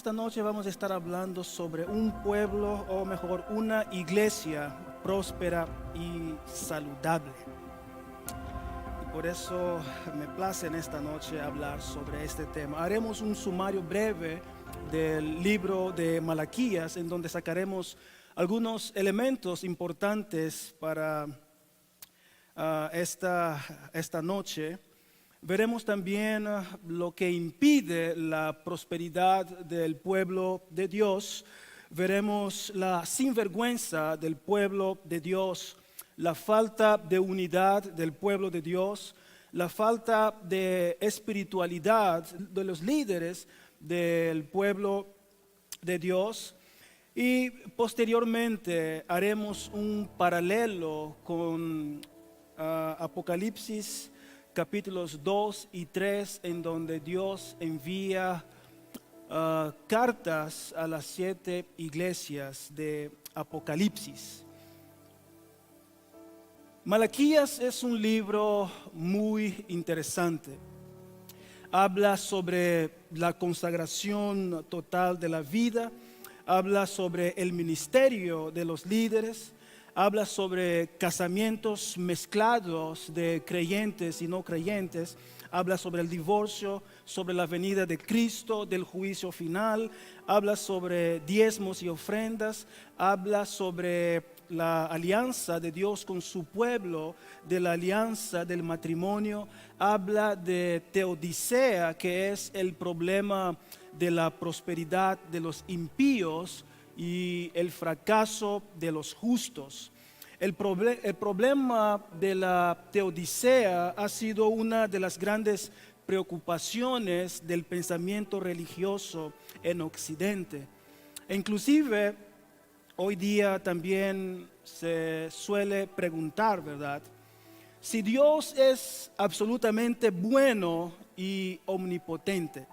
esta noche vamos a estar hablando sobre un pueblo, o mejor, una iglesia próspera y saludable. Y por eso me place en esta noche hablar sobre este tema. Haremos un sumario breve del libro de Malaquías, en donde sacaremos algunos elementos importantes para esta noche. Veremos también lo que impide la prosperidad del pueblo de Dios. Veremos la sinvergüenza del pueblo de Dios, la falta de unidad del pueblo de Dios, la falta de espiritualidad de los líderes del pueblo de Dios. Y posteriormente haremos un paralelo con Apocalipsis capítulos 2 y 3, en donde Dios envía cartas a las 7 iglesias de Apocalipsis. Malaquías es un libro muy interesante. Habla sobre la consagración total de la vida, habla sobre el ministerio de los líderes, habla sobre casamientos mezclados de creyentes y no creyentes, habla sobre el divorcio, sobre la venida de Cristo, del juicio final, habla sobre diezmos y ofrendas, habla sobre la alianza de Dios con su pueblo, de la alianza del matrimonio, habla de teodicea, que es el problema de la prosperidad de los impíos y el fracaso de los justos. El problema de la teodicea ha sido una de las grandes preocupaciones del pensamiento religioso en Occidente. E inclusive hoy día también se suele preguntar, ¿verdad? Si Dios es absolutamente bueno y omnipotente,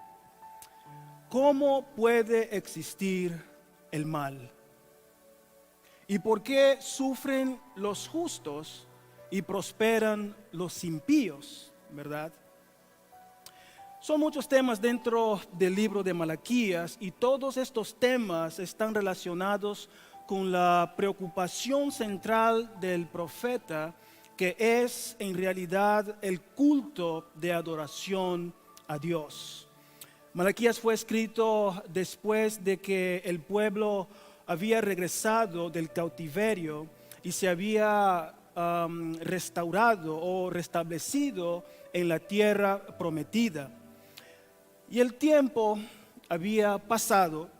¿cómo puede existir el mal? ¿Y por qué sufren los justos y prosperan los impíos, verdad? Son muchos temas dentro del libro de Malaquías, y todos estos temas están relacionados con la preocupación central del profeta, que es en realidad el culto de adoración a Dios. Malaquías fue escrito después de que el pueblo había regresado del cautiverio y se había restaurado o restablecido en la tierra prometida. Y el tiempo había pasado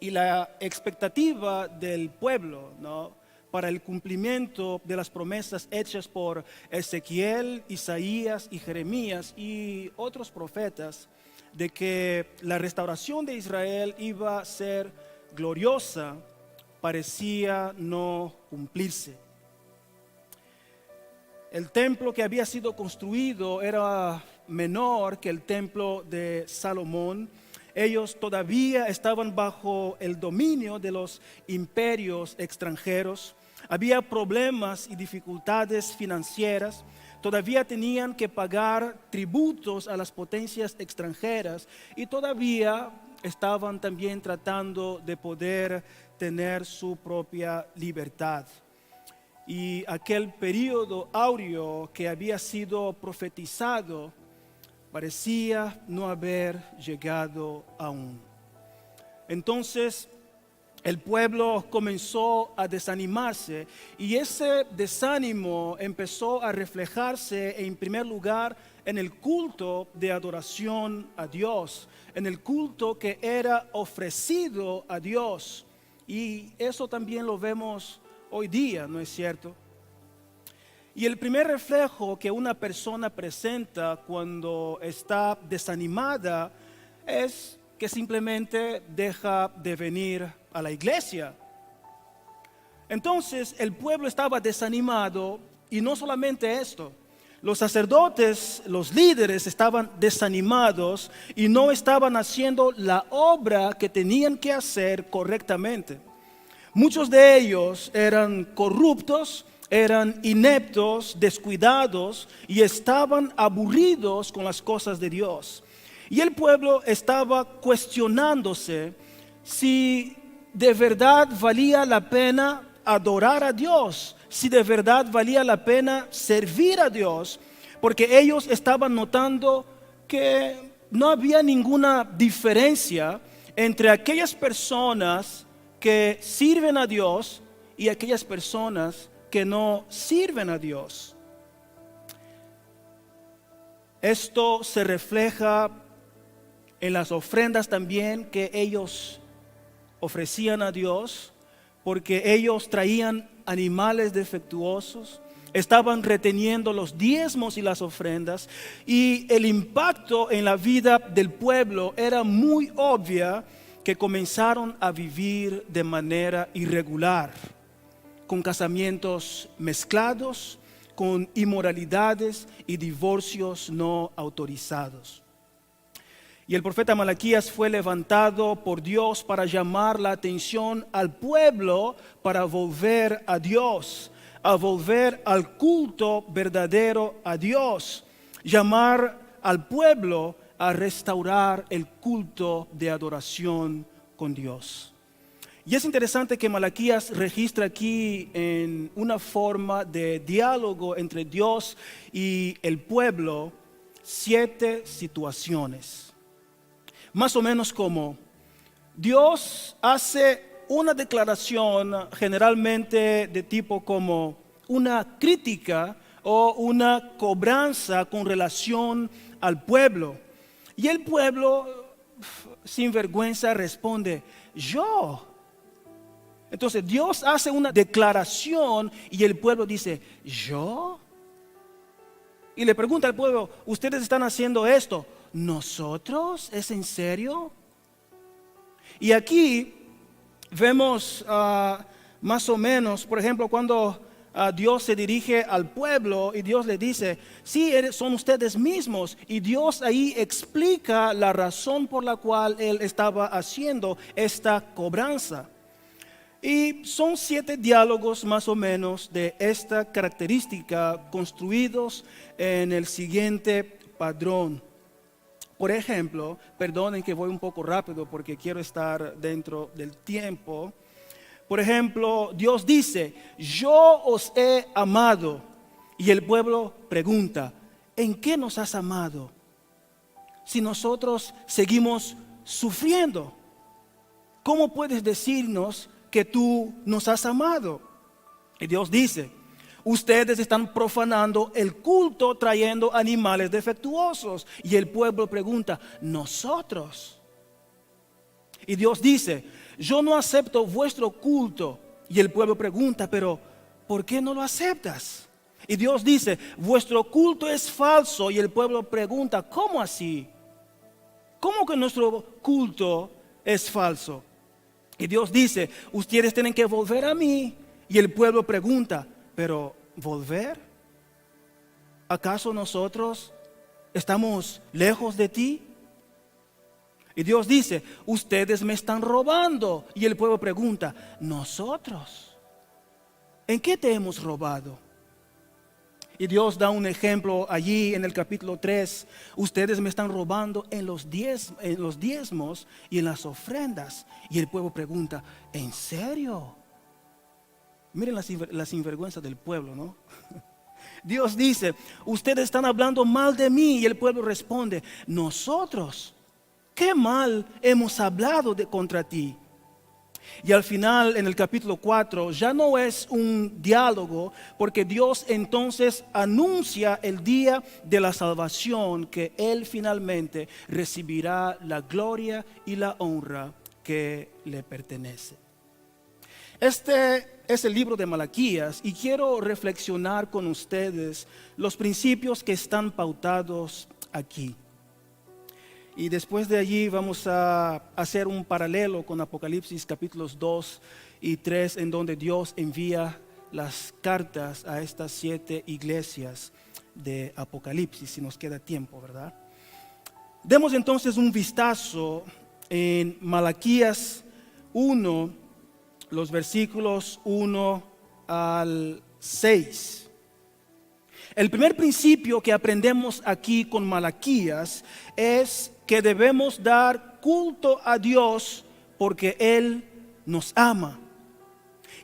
y la expectativa del pueblo, ¿no?, para el cumplimiento de las promesas hechas por Ezequiel, Isaías y Jeremías y otros profetas, de que la restauración de Israel iba a ser gloriosa, parecía no cumplirse. El templo que había sido construido era menor que el templo de Salomón. Ellos todavía estaban bajo el dominio de los imperios extranjeros. Había problemas y dificultades financieras. Todavía tenían que pagar tributos a las potencias extranjeras y todavía estaban también tratando de poder tener su propia libertad. Y aquel período áureo que había sido profetizado parecía no haber llegado aún. Entonces el pueblo comenzó a desanimarse, y ese desánimo empezó a reflejarse en primer lugar en el culto de adoración a Dios, en el culto que era ofrecido a Dios. Y eso también lo vemos hoy día, ¿no es cierto? Y el primer reflejo que una persona presenta cuando está desanimada es que simplemente deja de venir a la iglesia. Entonces el pueblo estaba desanimado, y no solamente esto, los sacerdotes, los líderes estaban desanimados y no estaban haciendo la obra que tenían que hacer correctamente. Muchos de ellos eran corruptos, eran ineptos, descuidados y estaban aburridos con las cosas de Dios. Y el pueblo estaba cuestionándose si de verdad valía la pena adorar a Dios, si de verdad valía la pena servir a Dios, porque ellos estaban notando que no había ninguna diferencia entre aquellas personas que sirven a Dios y aquellas personas que no sirven a Dios. Esto se refleja en las ofrendas también que ellos ofrecían a Dios, porque ellos traían animales defectuosos, estaban reteniendo los diezmos y las ofrendas, y el impacto en la vida del pueblo era muy obvia, que comenzaron a vivir de manera irregular, con casamientos mezclados, con inmoralidades y divorcios no autorizados. Y el profeta Malaquías fue levantado por Dios para llamar la atención al pueblo para volver a Dios, a volver al culto verdadero a Dios, llamar al pueblo a restaurar el culto de adoración con Dios. Y es interesante que Malaquías registra aquí en una forma de diálogo entre Dios y el pueblo 7 situaciones. Más o menos como Dios hace una declaración generalmente de tipo como una crítica o una cobranza con relación al pueblo. Y el pueblo sin vergüenza responde, yo. Entonces Dios hace una declaración y el pueblo dice, ¿yo? Y le pregunta al pueblo, ¿ustedes están haciendo esto? ¿Nosotros? ¿Es en serio? Y aquí vemos más o menos, por ejemplo, cuando Dios se dirige al pueblo y Dios le dice, sí, son ustedes mismos. Y Dios ahí explica la razón por la cual Él estaba haciendo esta cobranza. Y son 7 diálogos más o menos de esta característica construidos en el siguiente padrón. Por ejemplo, perdonen que voy un poco rápido porque quiero estar dentro del tiempo. Por ejemplo, Dios dice, yo os he amado. Y el pueblo pregunta, ¿en qué nos has amado? Si nosotros seguimos sufriendo, ¿cómo puedes decirnos que tú nos has amado? Y Dios dice, ustedes están profanando el culto trayendo animales defectuosos. Y el pueblo pregunta, ¿nosotros? Y Dios dice, yo no acepto vuestro culto. Y el pueblo pregunta, pero ¿por qué no lo aceptas? Y Dios dice, vuestro culto es falso. Y el pueblo pregunta, ¿cómo así? ¿Cómo que nuestro culto es falso? Y Dios dice, ustedes tienen que volver a mí. Y el pueblo pregunta, pero ¿volver? ¿Acaso nosotros estamos lejos de ti? Y Dios dice, ustedes me están robando. Y el pueblo pregunta, ¿nosotros? ¿En qué te hemos robado? Y Dios da un ejemplo allí en el capítulo 3. Ustedes me están robando en los diezmos y en las ofrendas. Y el pueblo pregunta, ¿en serio? Miren la sinvergüenza del pueblo, ¿no? Dios dice, ustedes están hablando mal de mí. Y el pueblo responde, nosotros, ¿qué mal hemos hablado contra ti? Y al final, en el capítulo 4, ya no es un diálogo, porque Dios entonces anuncia el día de la salvación, que Él finalmente recibirá la gloria y la honra que le pertenece. Este es el libro de Malaquías y quiero reflexionar con ustedes los principios que están pautados aquí. Y después de allí vamos a hacer un paralelo con Apocalipsis capítulos 2 y 3, en donde Dios envía las cartas a estas 7 iglesias de Apocalipsis, si nos queda tiempo, ¿verdad? Demos entonces un vistazo en Malaquías 1, los versículos 1 al 6. El primer principio que aprendemos aquí con Malaquías es que debemos dar culto a Dios porque Él nos ama.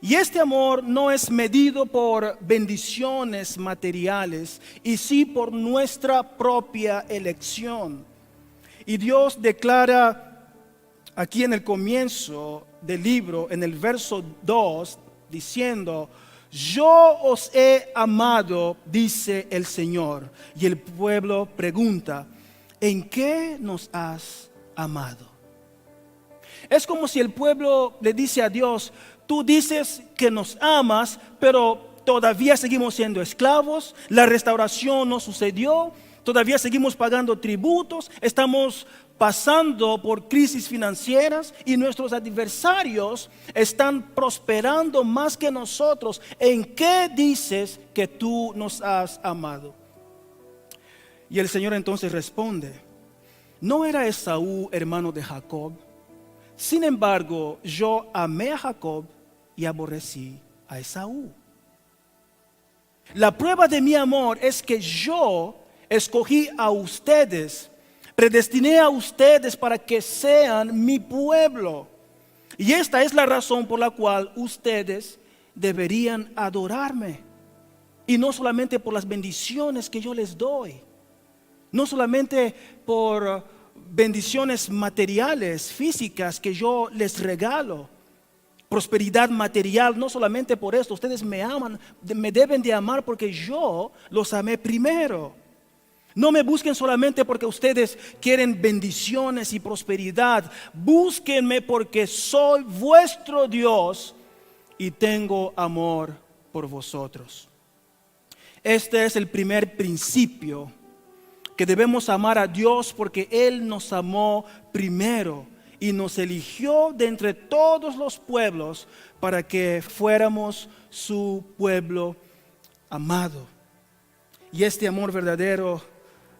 Y este amor no es medido por bendiciones materiales, y sí por nuestra propia elección. Y Dios declara aquí en el comienzo del libro, en el verso 2, diciendo: yo os he amado, dice el Señor. Y el pueblo pregunta: ¿en qué nos has amado? Es como si el pueblo le dice a Dios: tú dices que nos amas, pero todavía seguimos siendo esclavos, la restauración no sucedió, todavía seguimos pagando tributos, estamos pasando por crisis financieras y nuestros adversarios están prosperando más que nosotros. ¿En qué dices que tú nos has amado? Y el Señor entonces responde: ¿no era Esaú hermano de Jacob? Sin embargo, yo amé a Jacob y aborrecí a Esaú. La prueba de mi amor es que yo escogí a ustedes, predestiné a ustedes para que sean mi pueblo. Y esta es la razón por la cual ustedes deberían adorarme. Y no solamente por las bendiciones que yo les doy, no solamente por bendiciones materiales, físicas que yo les regalo, prosperidad material, no solamente por esto. Ustedes me aman, me deben de amar porque yo los amé primero. No me busquen solamente porque ustedes quieren bendiciones y prosperidad. Búsquenme porque soy vuestro Dios y tengo amor por vosotros. Este es el primer principio, que debemos amar a Dios porque Él nos amó primero y nos eligió de entre todos los pueblos para que fuéramos su pueblo amado. Y este amor verdadero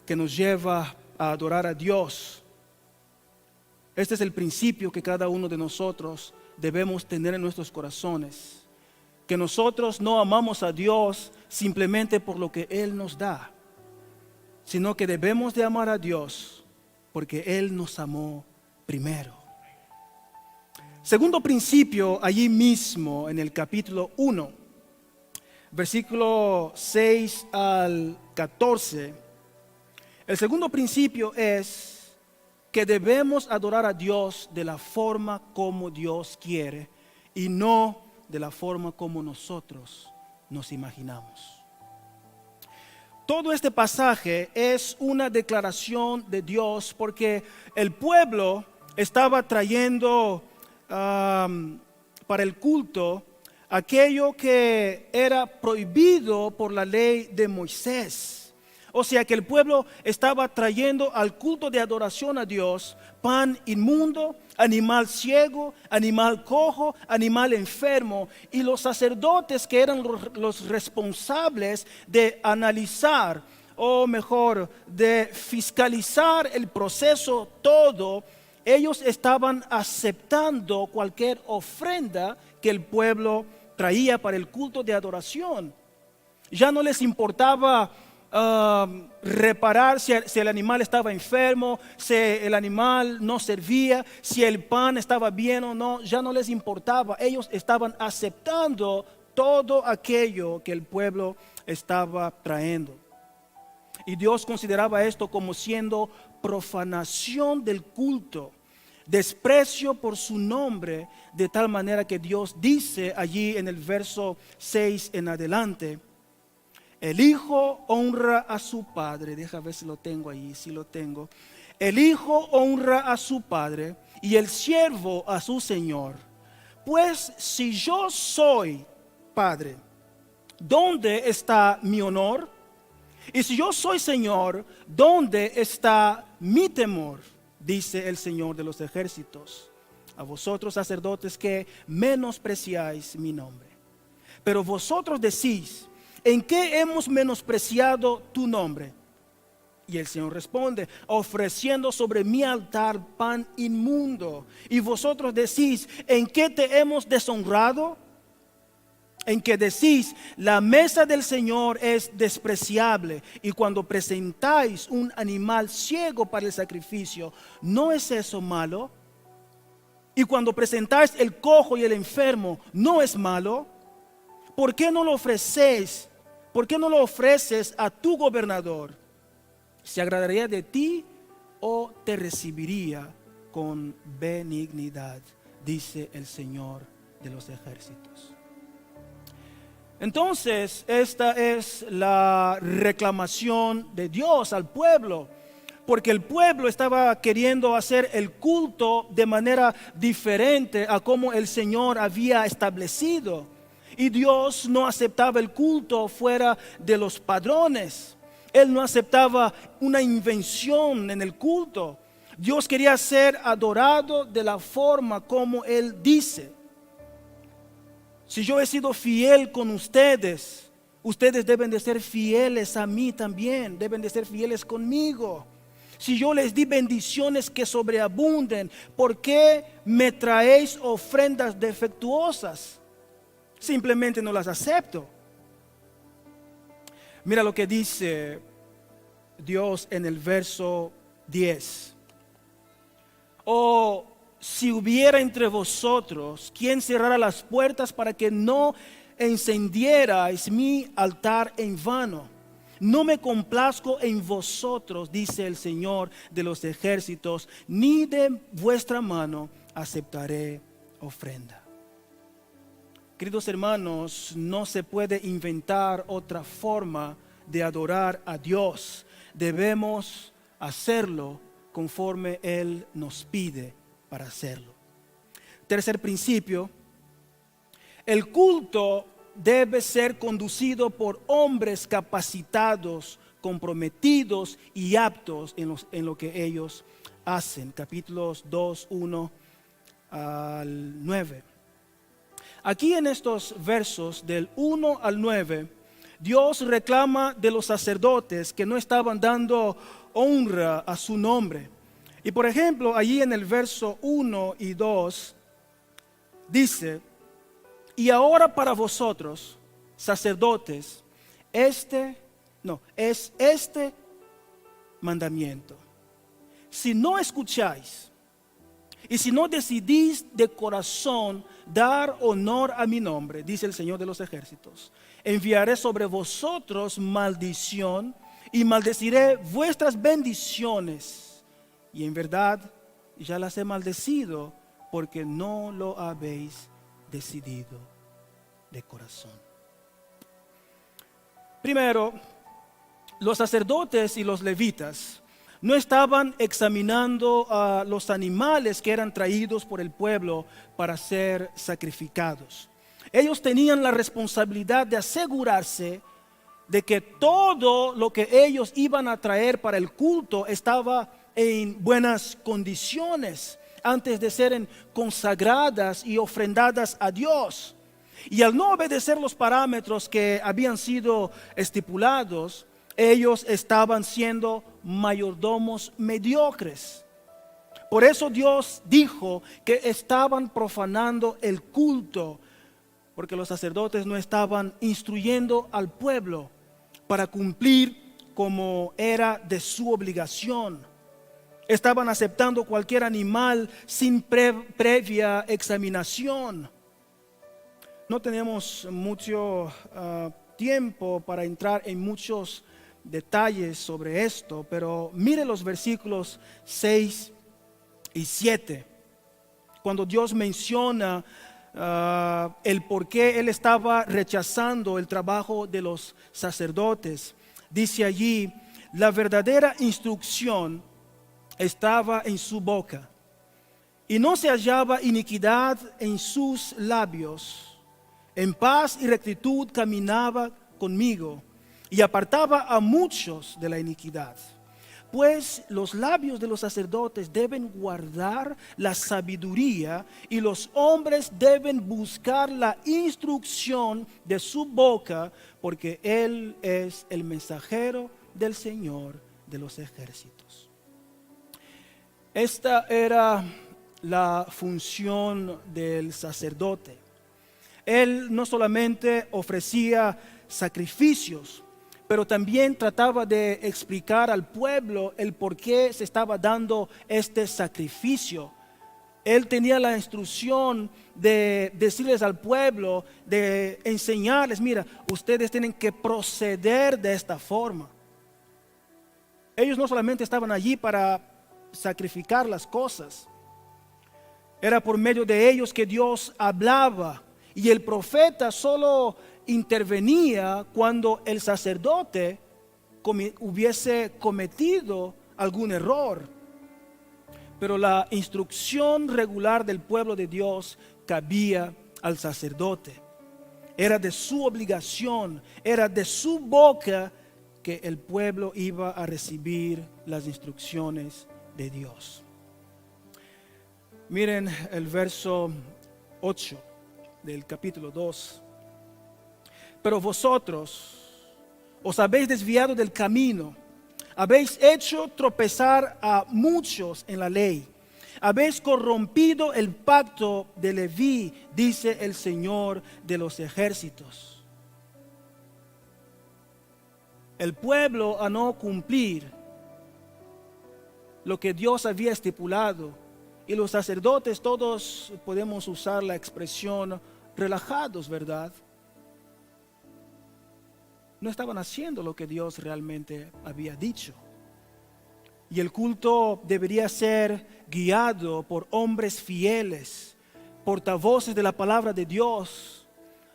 que nos lleva a adorar a Dios, este es el principio que cada uno de nosotros debemos tener en nuestros corazones. Que nosotros no amamos a Dios simplemente por lo que Él nos da, sino que debemos de amar a Dios porque Él nos amó primero. Segundo principio, allí mismo en el capítulo 1, versículo 6 al 14. El segundo principio es que debemos adorar a Dios de la forma como Dios quiere y no de la forma como nosotros nos imaginamos. Todo este pasaje es una declaración de Dios porque el pueblo estaba trayendo para el culto aquello que era prohibido por la ley de Moisés. O sea que el pueblo estaba trayendo al culto de adoración a Dios pan inmundo, animal ciego, animal cojo, animal enfermo. Y los sacerdotes, que eran los responsables de analizar, o mejor, de fiscalizar el proceso todo, ellos estaban aceptando cualquier ofrenda que el pueblo traía para el culto de adoración. Ya no les importaba reparar si el animal estaba enfermo, si el animal no servía, si el pan estaba bien o no. Ya no les importaba. Ellos estaban aceptando todo aquello que el pueblo estaba trayendo. Y Dios consideraba esto como siendo profanación del culto, desprecio por su nombre, de tal manera que Dios dice allí en el verso 6 en adelante: el hijo honra a su padre. Deja ver si lo tengo ahí, si lo tengo. El hijo honra a su padre y el siervo a su señor. Pues si yo soy padre, ¿dónde está mi honor? Y si yo soy señor, ¿dónde está mi temor? Dice el Señor de los ejércitos. A vosotros, sacerdotes, que menospreciáis mi nombre. Pero vosotros decís: ¿en qué hemos menospreciado tu nombre? Y el Señor responde: ofreciendo sobre mi altar pan inmundo. Y vosotros decís: ¿en qué te hemos deshonrado? en que decís, la mesa del Señor es despreciable, y cuando presentáis un animal ciego para el sacrificio, ¿no es eso malo? Y cuando presentáis el cojo y el enfermo, ¿no es malo? ¿Por qué no lo ofreces? ¿Por qué no lo ofreces a tu gobernador? ¿Se agradaría de ti o te recibiría con benignidad? Dice el Señor de los ejércitos. Entonces, esta es la reclamación de Dios al pueblo, porque el pueblo estaba queriendo hacer el culto de manera diferente a como el Señor había establecido. Y Dios no aceptaba el culto fuera de los padrones. Él no aceptaba una invención en el culto. Dios quería ser adorado de la forma como Él dice. Si yo he sido fiel con ustedes, ustedes deben de ser fieles a mí también, deben de ser fieles conmigo. Si yo les di bendiciones que sobreabunden, ¿por qué me traéis ofrendas defectuosas? Simplemente no las acepto. Mira lo que dice Dios en el verso 10. Oh, si hubiera entre vosotros quien cerrara las puertas para que no encendierais mi altar en vano. No me complazco en vosotros, dice el Señor de los ejércitos, ni de vuestra mano aceptaré ofrenda. Queridos hermanos, no se puede inventar otra forma de adorar a Dios. Debemos hacerlo conforme Él nos pide para hacerlo. Tercer principio, el culto debe ser conducido por hombres capacitados, comprometidos y aptos en lo que ellos hacen. Capítulos 2, 1 al 9. Aquí en estos versos del 1 al 9, Dios reclama de los sacerdotes que no estaban dando honra a su nombre. Y por ejemplo, allí en el verso 1 y 2, dice, y ahora para vosotros, sacerdotes, es este mandamiento. Si no escucháis y si no decidís de corazón dar honor a mi nombre, dice el Señor de los ejércitos, enviaré sobre vosotros maldición y maldeciré vuestras bendiciones. Y en verdad ya las he maldecido porque no lo habéis decidido de corazón. Primero, los sacerdotes y los levitas no estaban examinando a los animales que eran traídos por el pueblo para ser sacrificados. Ellos tenían la responsabilidad de asegurarse de que todo lo que ellos iban a traer para el culto estaba en buenas condiciones antes de ser consagradas y ofrendadas a Dios. Y al no obedecer los parámetros que habían sido estipulados, ellos estaban siendo mayordomos mediocres. Por eso Dios dijo que estaban profanando el culto, porque los sacerdotes no estaban instruyendo al pueblo para cumplir como era de su obligación. Estaban aceptando cualquier animal sin previa examinación. No tenemos mucho tiempo para entrar en muchos detalles sobre esto, pero mire los versículos 6 y 7. Cuando Dios menciona el por qué Él estaba rechazando el trabajo de los sacerdotes, dice allí, la verdadera instrucción estaba en su boca, y no se hallaba iniquidad en sus labios. En paz y rectitud caminaba conmigo, y apartaba a muchos de la iniquidad. Pues los labios de los sacerdotes deben guardar la sabiduría, y los hombres deben buscar la instrucción de su boca, porque Él es el mensajero del Señor de los ejércitos. Esta era la función del sacerdote. Él no solamente ofrecía sacrificios, pero también trataba de explicar al pueblo el por qué se estaba dando este sacrificio. Él tenía la instrucción de decirles al pueblo, de enseñarles, mira, ustedes tienen que proceder de esta forma. Ellos no solamente estaban allí para sacrificar las cosas, era por medio de ellos que Dios hablaba, y el profeta solo intervenía cuando el sacerdote hubiese cometido algún error. Pero la instrucción regular del pueblo de Dios cabía al sacerdote. Era de su obligación, era de su boca que el pueblo iba a recibir las instrucciones de Dios. Miren el verso 8 del capítulo 2. Pero vosotros os habéis desviado del camino, habéis hecho tropezar a muchos en la ley, habéis corrompido el pacto de Leví, dice el Señor de los ejércitos. El pueblo, a no cumplir lo que Dios había estipulado, y los sacerdotes, todos podemos usar la expresión relajados, ¿verdad? No estaban haciendo lo que Dios realmente había dicho. Y el culto debería ser guiado por hombres fieles, portavoces de la palabra de Dios,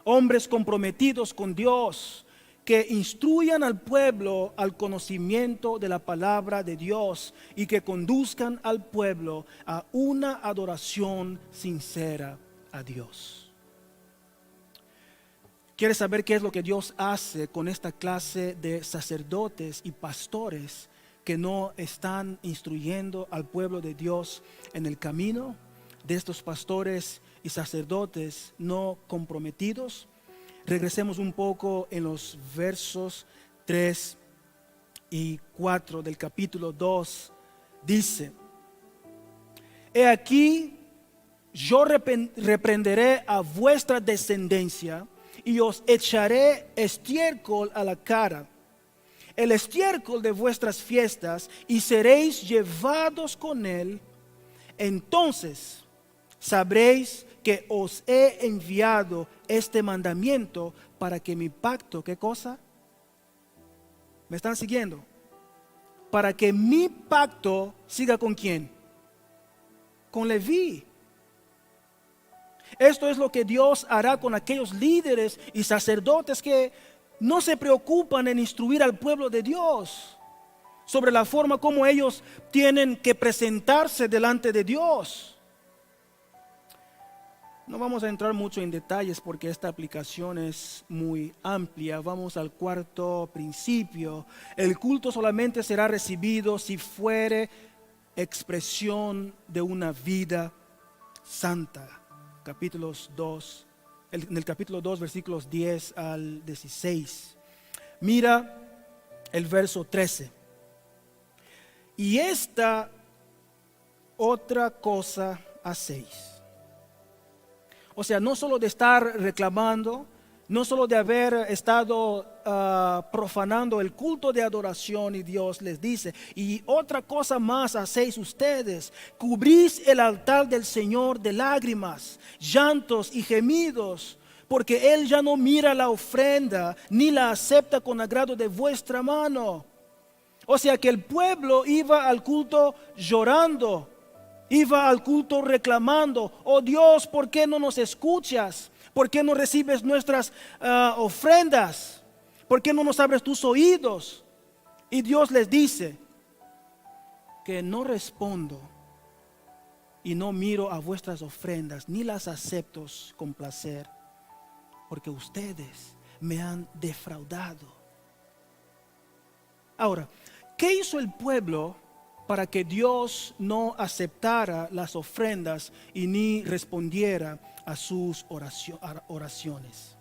hombres comprometidos con Dios, que instruyan al pueblo al conocimiento de la palabra de Dios y que conduzcan al pueblo a una adoración sincera a Dios. ¿Quieres saber qué es lo que Dios hace con esta clase de sacerdotes y pastores que no están instruyendo al pueblo de Dios en el camino? De estos pastores y sacerdotes no comprometidos. Regresemos un poco en los versos 3 y 4 del capítulo 2. Dice: He aquí, yo reprenderé a vuestra descendencia y os echaré estiércol a la cara, el estiércol de vuestras fiestas, y seréis llevados con él. Entonces sabréis que os he enviado este mandamiento para que mi pacto, ¿qué cosa? ¿Me están siguiendo? Para que mi pacto siga ¿con quién? Con Leví. Esto es lo que Dios hará con aquellos líderes y sacerdotes que no se preocupan en instruir al pueblo de Dios sobre la forma como ellos tienen que presentarse delante de Dios. No vamos a entrar mucho en detalles porque esta aplicación es muy amplia. Vamos al cuarto principio. El culto solamente será recibido si fuere expresión de una vida santa. En el capítulo 2, versículos 10 al 16. Mira el verso 13. Y esta otra cosa hacéis. O sea, no solo de estar reclamando, no solo de haber estado profanando el culto de adoración, y Dios les dice, y otra cosa más hacéis ustedes: cubrís el altar del Señor de lágrimas, llantos y gemidos, porque Él ya no mira la ofrenda, ni la acepta con agrado de vuestra mano. O sea que el pueblo iba al culto llorando, iba al culto reclamando: oh Dios, ¿por qué no nos escuchas? ¿Por qué no recibes nuestras ofrendas? ¿Por qué no nos abres tus oídos? Y Dios les dice que no respondo y no miro a vuestras ofrendas, ni las acepto con placer, porque ustedes me han defraudado. Ahora, ¿qué hizo el pueblo para que Dios no aceptara las ofrendas y ni respondiera a sus oraciones?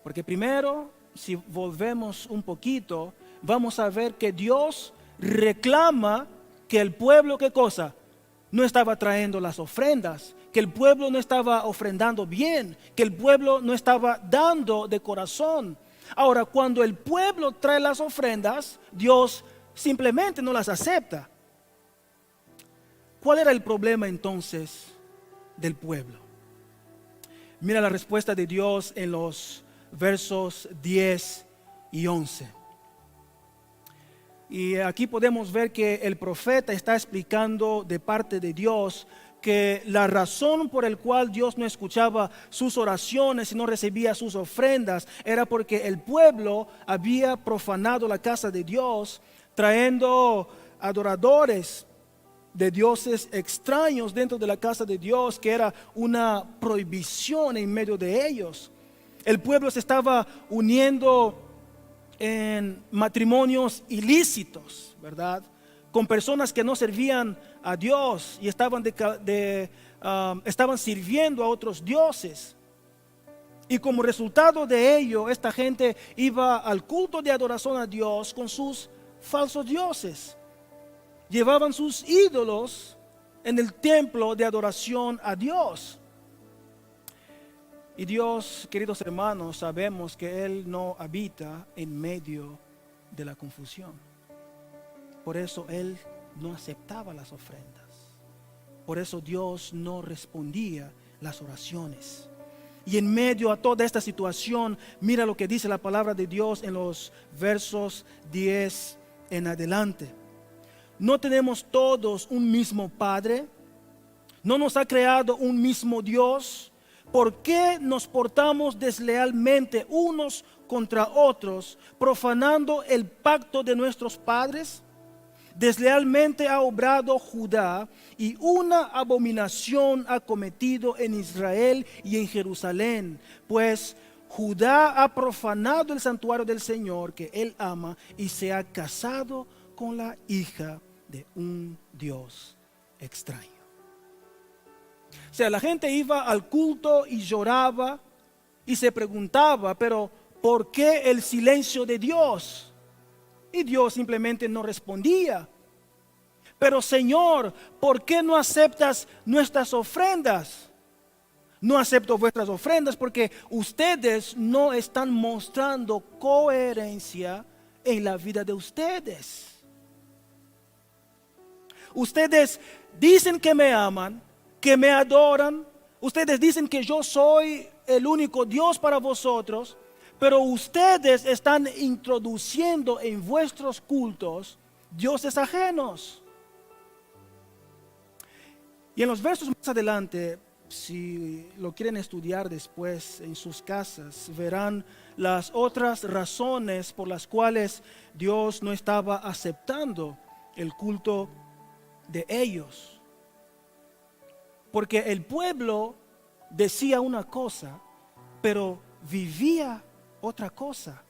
Porque primero, si volvemos un poquito, vamos a ver que Dios reclama que el pueblo, ¿qué cosa? no estaba trayendo las ofrendas, que el pueblo no estaba ofrendando bien, que el pueblo no estaba dando de corazón. Ahora, cuando el pueblo trae las ofrendas, Dios simplemente no las acepta. ¿Cuál era el problema entonces del pueblo? Mira la respuesta de Dios en los versos 10 y 11. Y aquí podemos ver que el profeta está explicando de parte de Dios que la razón por la cual Dios no escuchaba sus oraciones y no recibía sus ofrendas era porque el pueblo había profanado la casa de Dios, trayendo adoradores de dioses extraños dentro de la casa de Dios, que era una prohibición en medio de ellos. El pueblo se estaba uniendo en matrimonios ilícitos, ¿verdad? Con personas que no servían a Dios y estaban sirviendo a otros dioses. Y como resultado de ello, esta gente iba al culto de adoración a Dios con sus falsos dioses. Llevaban sus ídolos en el templo de adoración a Dios. Y Dios, queridos hermanos, sabemos que Él no habita en medio de la confusión. Por eso Él no aceptaba las ofrendas. Por eso Dios no respondía las oraciones. Y en medio a toda esta situación, mira lo que dice la palabra de Dios en los versos 10 en adelante. ¿No tenemos todos un mismo Padre? ¿No nos ha creado un mismo Dios? ¿Por qué nos portamos deslealmente unos contra otros, profanando el pacto de nuestros padres? Deslealmente ha obrado Judá y una abominación ha cometido en Israel y en Jerusalén, pues Judá ha profanado el santuario del Señor que él ama y se ha casado con la hija de un Dios extraño. O sea, la gente iba al culto y lloraba y se preguntaba, pero ¿por qué el silencio de Dios? Y Dios simplemente no respondía. Pero Señor, ¿por qué no aceptas nuestras ofrendas? No acepto vuestras ofrendas porque ustedes no están mostrando coherencia en la vida de ustedes. Ustedes dicen que me aman, que me adoran. Ustedes dicen que yo soy el único Dios para vosotros, pero ustedes están introduciendo en vuestros cultos dioses ajenos. Y en los versos más adelante, si lo quieren estudiar después en sus casas, verán las otras razones por las cuales Dios no estaba aceptando el culto de ellos. Porque el pueblo decía una cosa, pero vivía otra cosa.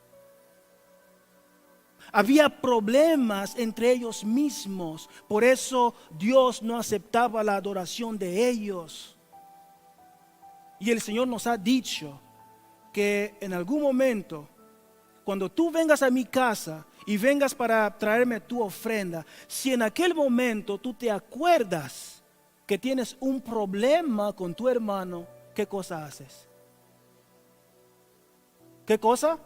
Había problemas entre ellos mismos, por eso Dios no aceptaba la adoración de ellos. Y el Señor nos ha dicho que en algún momento, cuando tú vengas a mi casa y vengas para traerme tu ofrenda, si en aquel momento tú te acuerdas que tienes un problema con tu hermano, ¿qué cosa haces? ¿Qué cosa?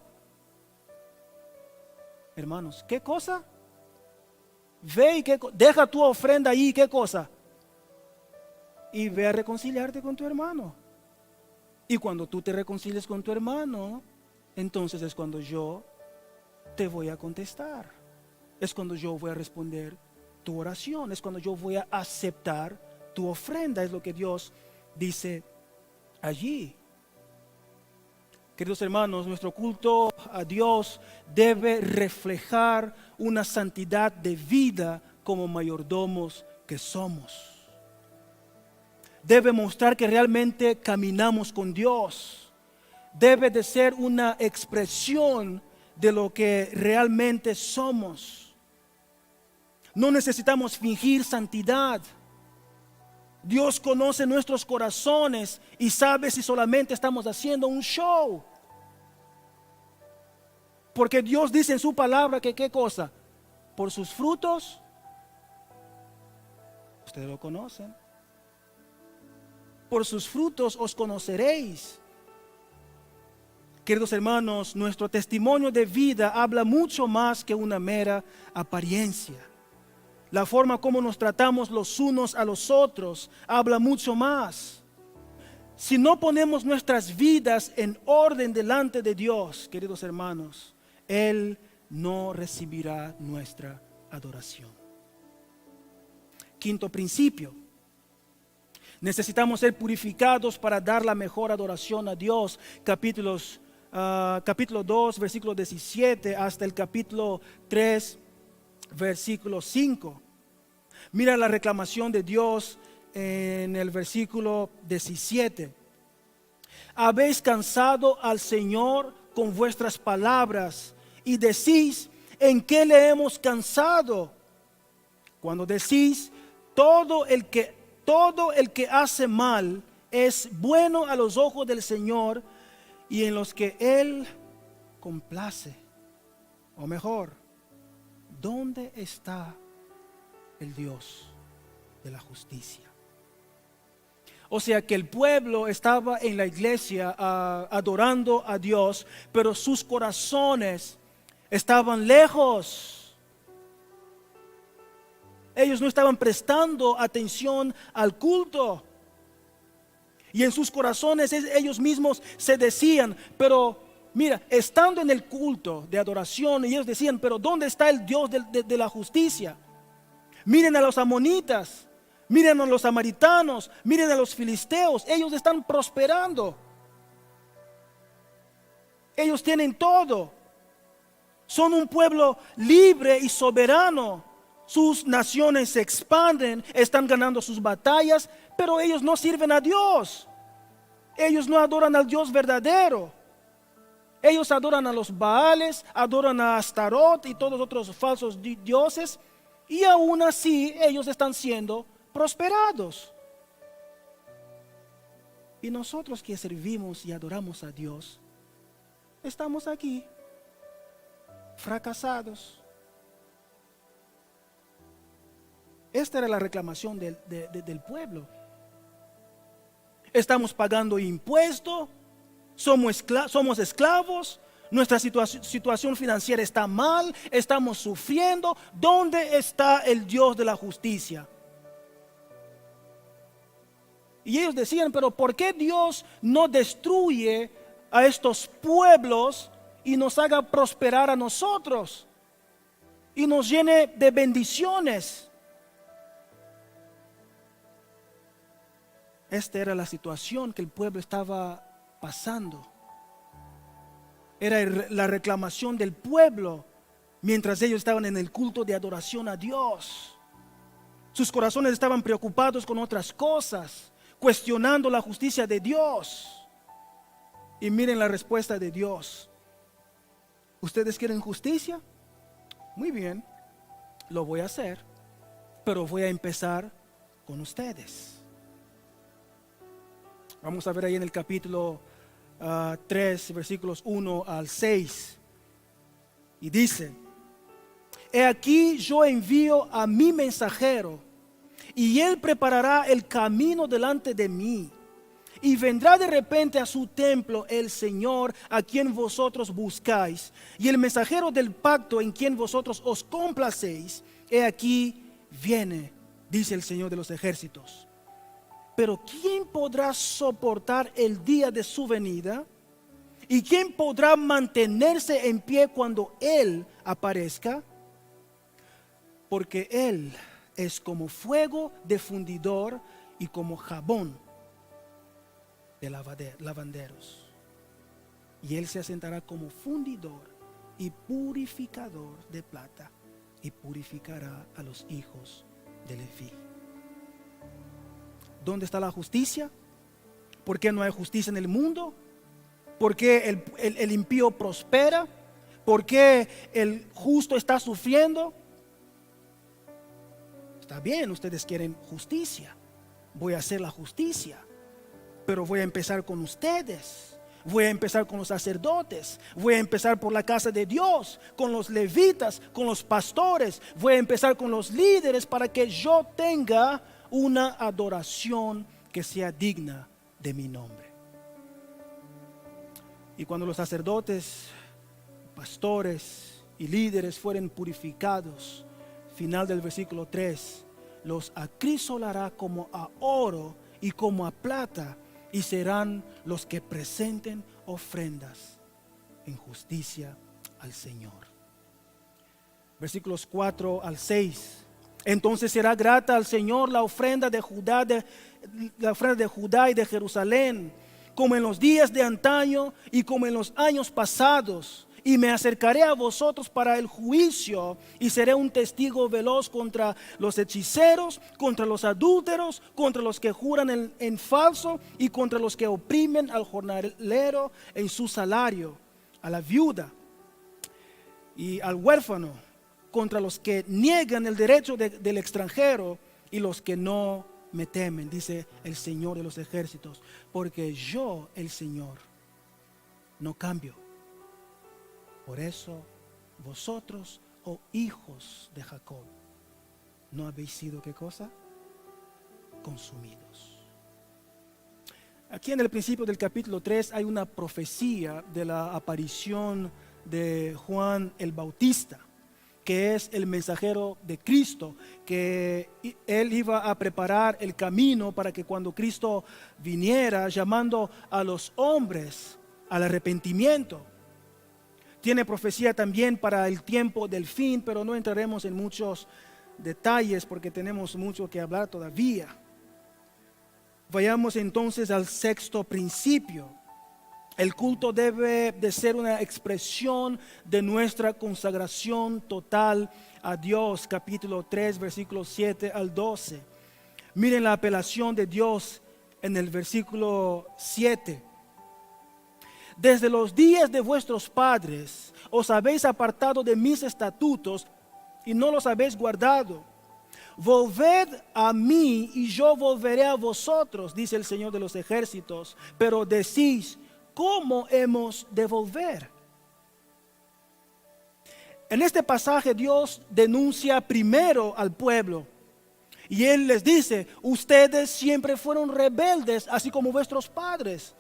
Hermanos, ¿qué cosa? Ve y deja tu ofrenda ahí, ¿qué cosa? Y ve a reconciliarte con tu hermano. Y cuando tú te reconcilies con tu hermano, entonces es cuando yo te voy a contestar. Es cuando yo voy a responder tu oración. Es cuando yo voy a aceptar tu ofrenda. Es lo que Dios dice allí. Queridos hermanos, nuestro culto a Dios debe reflejar una santidad de vida como mayordomos que somos. Debe mostrar que realmente caminamos con Dios. Debe de ser una expresión de lo que realmente somos. No necesitamos fingir santidad. Dios conoce nuestros corazones y sabe si solamente estamos haciendo un show. Porque Dios dice en su palabra que ¿qué cosa? Por sus frutos Ustedes lo conocen. Por sus frutos os conoceréis. Queridos hermanos, nuestro testimonio de vida habla mucho más que una mera apariencia. La forma como nos tratamos los unos a los otros habla mucho más. Si no ponemos nuestras vidas en orden delante de Dios, queridos hermanos, Él no recibirá nuestra adoración. Quinto principio. Necesitamos ser purificados para dar la mejor adoración a Dios. Capítulo 2, versículo 17 hasta el capítulo 3, versículo 5. Mira la reclamación de Dios en el versículo 17. Habéis cansado al Señor con vuestras palabras y decís, ¿en qué le hemos cansado? Cuando decís, todo el que hace mal es bueno a los ojos del Señor y en los que Él complace. O mejor, ¿dónde está el Dios de la justicia? O sea que el pueblo estaba en la iglesia adorando a Dios, pero sus corazones estaban lejos. Ellos no estaban prestando atención al culto. Y en sus corazones ellos mismos se decían, pero mira, estando en el culto de adoración, ellos decían, pero ¿dónde está el Dios de la justicia? Miren a los amonitas, miren a los samaritanos, miren a los filisteos, ellos están prosperando. Ellos tienen todo. Son un pueblo libre y soberano. Sus naciones se expanden, están ganando sus batallas, pero ellos no sirven a Dios. Ellos no adoran al Dios verdadero. Ellos adoran a los Baales, adoran a Astarot y todos los otros falsos dioses, y aún así ellos están siendo prosperados. Y nosotros que servimos y adoramos a Dios, estamos aquí, fracasados. Esta era la reclamación del pueblo. Estamos pagando impuestos, somos esclavos, nuestra situación financiera está mal, estamos sufriendo. ¿Dónde está el Dios de la justicia? Y ellos decían, pero ¿por qué Dios no destruye a estos pueblos y nos haga prosperar a nosotros? Y nos llene de bendiciones. Esta era la situación que el pueblo estaba pasando. Era la reclamación del pueblo mientras ellos estaban en el culto de adoración a Dios. Sus corazones estaban preocupados con otras cosas, cuestionando la justicia de Dios. Y miren la respuesta de Dios. ¿Ustedes quieren justicia? Muy bien, lo voy a hacer, pero voy a empezar con ustedes. Vamos a ver ahí en el capítulo 3, versículos 1 al 6. Y dice, he aquí yo envío a mi mensajero, y él preparará el camino delante de mí. Y vendrá de repente a su templo el Señor a quien vosotros buscáis, y el mensajero del pacto en quien vosotros os complacéis. He aquí viene, dice el Señor de los ejércitos. Pero ¿quién podrá soportar el día de su venida? ¿Y quién podrá mantenerse en pie cuando Él aparezca? Porque Él es como fuego de fundidor y como jabón de lavanderos. Y Él se asentará como fundidor y purificador de plata, y purificará a los hijos de Leví. ¿Dónde está la justicia? ¿Por qué no hay justicia en el mundo? ¿Por qué el impío prospera? ¿Por qué el justo está sufriendo? Está bien, ustedes quieren justicia. Voy a hacer la justicia. Pero voy a empezar con ustedes. Voy a empezar con los sacerdotes. Voy a empezar por la casa de Dios, con los levitas, con los pastores. Voy a empezar con los líderes para que yo tenga una adoración que sea digna de mi nombre. Y cuando los sacerdotes, pastores y líderes fueren purificados, final del versículo 3, los acrisolará como a oro y como a plata, y serán los que presenten ofrendas en justicia al Señor. Versículos 4 al 6. Entonces será grata al Señor la ofrenda de Judá, y de Jerusalén, como en los días de antaño y como en los años pasados. Y me acercaré a vosotros para el juicio, y seré un testigo veloz contra los hechiceros, contra los adúlteros, contra los que juran en falso, y contra los que oprimen al jornalero en su salario, a la viuda y al huérfano, contra los que niegan el derecho del extranjero y los que no me temen, dice el Señor de los ejércitos, porque yo, el Señor, no cambio. Por eso vosotros, oh hijos de Jacob, no habéis sido, ¿qué cosa? Consumidos. Aquí en el principio del capítulo 3 hay una profecía de la aparición de Juan el Bautista, que es el mensajero de Cristo, que él iba a preparar el camino para que cuando Cristo viniera, llamando a los hombres al arrepentimiento. Tiene profecía también para el tiempo del fin, pero no entraremos en muchos detalles porque tenemos mucho que hablar todavía. Vayamos entonces al sexto principio. El culto debe de ser una expresión de nuestra consagración total a Dios. Capítulo 3, versículos 7 al 12. Miren la apelación de Dios en el versículo 7. Desde los días de vuestros padres os habéis apartado de mis estatutos y no los habéis guardado. Volved a mí y yo volveré a vosotros, dice el Señor de los ejércitos. Pero decís, ¿cómo hemos de volver? En este pasaje Dios denuncia primero al pueblo. Y Él les dice, ustedes siempre fueron rebeldes, así como vuestros padres,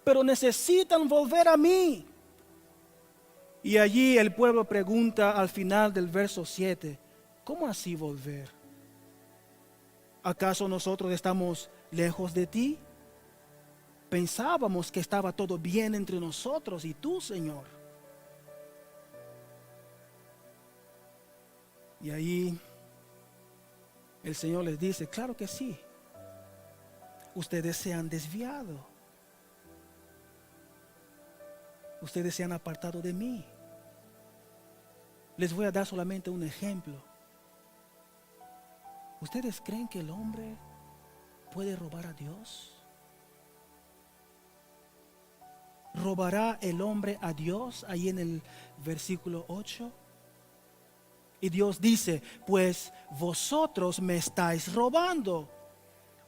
pero necesitan volver a mí. Y allí el pueblo pregunta al final del verso 7, ¿cómo así volver? ¿Acaso nosotros estamos lejos de ti? Pensábamos que estaba todo bien entre nosotros y tú, Señor. Y ahí el Señor les dice, claro que sí. Ustedes se han desviado. Ustedes se han apartado de mí. Les voy a dar solamente un ejemplo. ¿Ustedes creen que el hombre puede robar a Dios? ¿Robará el hombre a Dios? Ahí en el versículo 8. Y Dios dice, pues vosotros me estáis robando.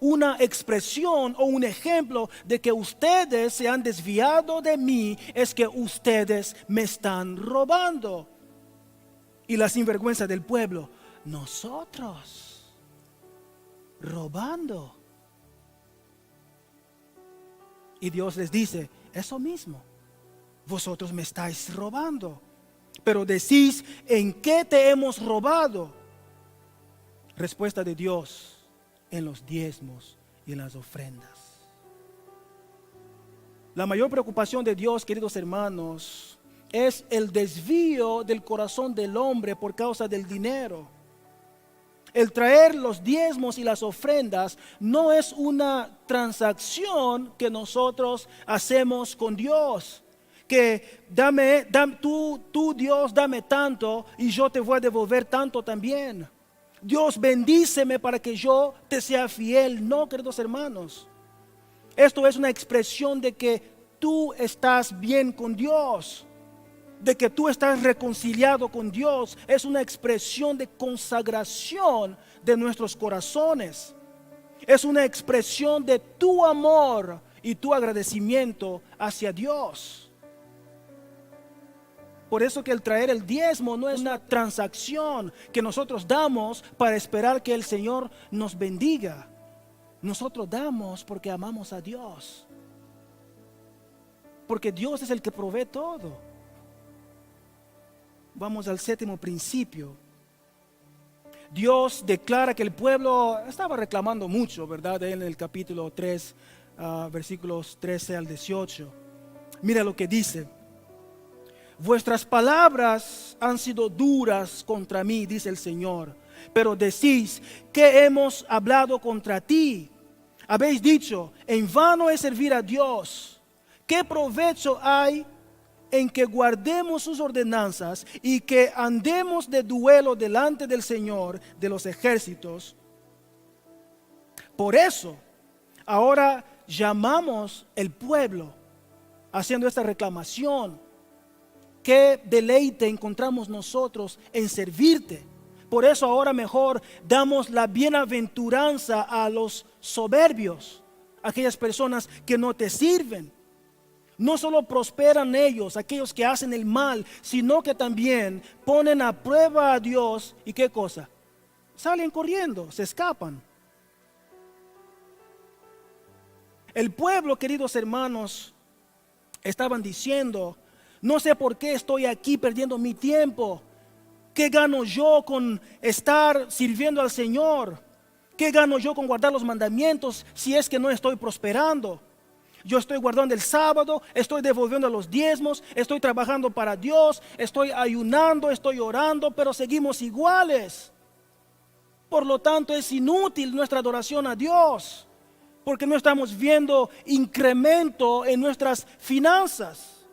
Una expresión o un ejemplo de que ustedes se han desviado de mí es que ustedes me están robando. Y la sinvergüenza del pueblo, nosotros robando. Y Dios les dice, eso mismo, vosotros me estáis robando. Pero decís, ¿en qué te hemos robado? Respuesta de Dios, en los diezmos y en las ofrendas. La mayor preocupación de Dios, queridos hermanos, es el desvío del corazón del hombre por causa del dinero. El traer los diezmos y las ofrendas no es una transacción que nosotros hacemos con Dios. Que tú Dios, dame tanto y yo te voy a devolver tanto también. Dios, bendíceme para que yo te sea fiel. No, queridos hermanos. Esto es una expresión de que tú estás bien con Dios, de que tú estás reconciliado con Dios. Es una expresión de consagración de nuestros corazones. Es una expresión de tu amor y tu agradecimiento hacia Dios. Por eso que el traer el diezmo no es una transacción que nosotros damos para esperar que el Señor nos bendiga. Nosotros damos porque amamos a Dios. Porque Dios es el que provee todo. Vamos al séptimo principio. Dios declara que el pueblo estaba reclamando mucho, ¿verdad? En el capítulo 3, versículos 13 al 18. Mira lo que dice. Vuestras palabras han sido duras contra mí, dice el Señor. Pero decís, ¿qué hemos hablado contra ti? Habéis dicho, en vano es servir a Dios. ¿Qué provecho hay en que guardemos sus ordenanzas y que andemos de duelo delante del Señor de los ejércitos? Por eso, ahora llamamos el pueblo haciendo esta reclamación. ¿Qué deleite encontramos nosotros en servirte? Por eso ahora mejor damos la bienaventuranza a los soberbios, aquellas personas que no te sirven. No solo prosperan ellos, aquellos que hacen el mal, sino que también ponen a prueba a Dios. ¿Y qué cosa? Salen corriendo, se escapan. El pueblo, queridos hermanos, estaban diciendo, no sé por qué estoy aquí perdiendo mi tiempo. ¿Qué gano yo con estar sirviendo al Señor? ¿Qué gano yo con guardar los mandamientos si es que no estoy prosperando? Yo estoy guardando el sábado, estoy devolviendo los diezmos, estoy trabajando para Dios, estoy ayunando, estoy orando, pero seguimos iguales. Por lo tanto, es inútil nuestra adoración a Dios, porque no estamos viendo incremento en nuestras finanzas.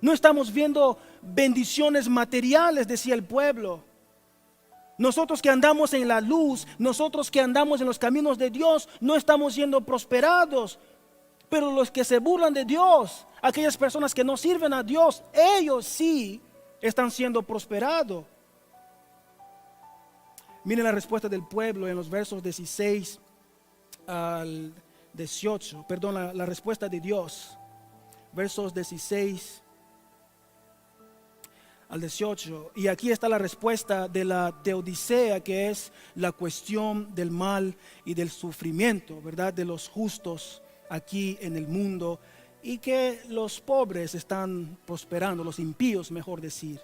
No estamos viendo bendiciones materiales, decía el pueblo. Nosotros que andamos en la luz, nosotros que andamos en los caminos de Dios, no estamos siendo prosperados. Pero los que se burlan de Dios, aquellas personas que no sirven a Dios, ellos sí están siendo prosperados. Miren la respuesta del pueblo en los versos 16 al 18. Perdón, la respuesta de Dios. Versos 16 al 18. Y aquí está la respuesta de la teodicea, que es la cuestión del mal y del sufrimiento, ¿verdad? De los justos aquí en el mundo, y que los pobres están prosperando, los impíos, mejor decir.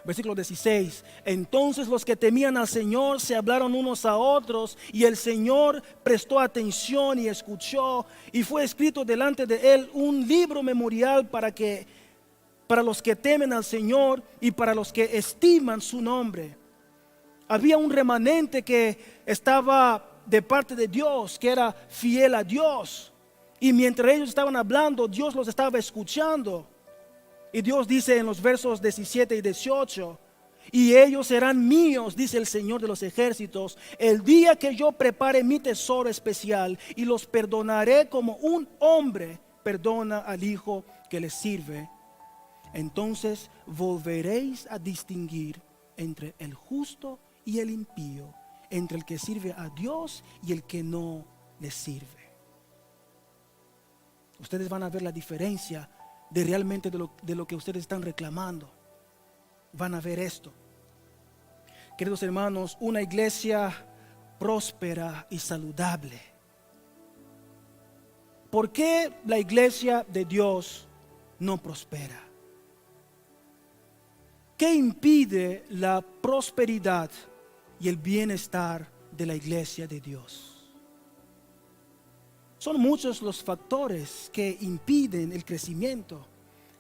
Versículo 16. Entonces los que temían al Señor se hablaron unos a otros, y el Señor prestó atención y escuchó, y fue escrito delante de él un libro memorial para los que temen al Señor y para los que estiman su nombre. Había un remanente que estaba de parte de Dios, que era fiel a Dios, y mientras ellos estaban hablando, Dios los estaba escuchando. Y Dios dice en los versos 17 y 18, y ellos serán míos, dice el Señor de los ejércitos, el día que yo prepare mi tesoro especial, y los perdonaré como un hombre perdona al hijo que le sirve. Entonces volveréis a distinguir entre el justo y el impío, entre el que sirve a Dios y el que no le sirve. Ustedes van a ver la diferencia de realmente de lo que ustedes están reclamando. Van a ver esto. Queridos hermanos, una iglesia próspera y saludable. ¿Por qué la iglesia de Dios no prospera? ¿Qué impide la prosperidad y el bienestar de la iglesia de Dios? Son muchos los factores que impiden el crecimiento,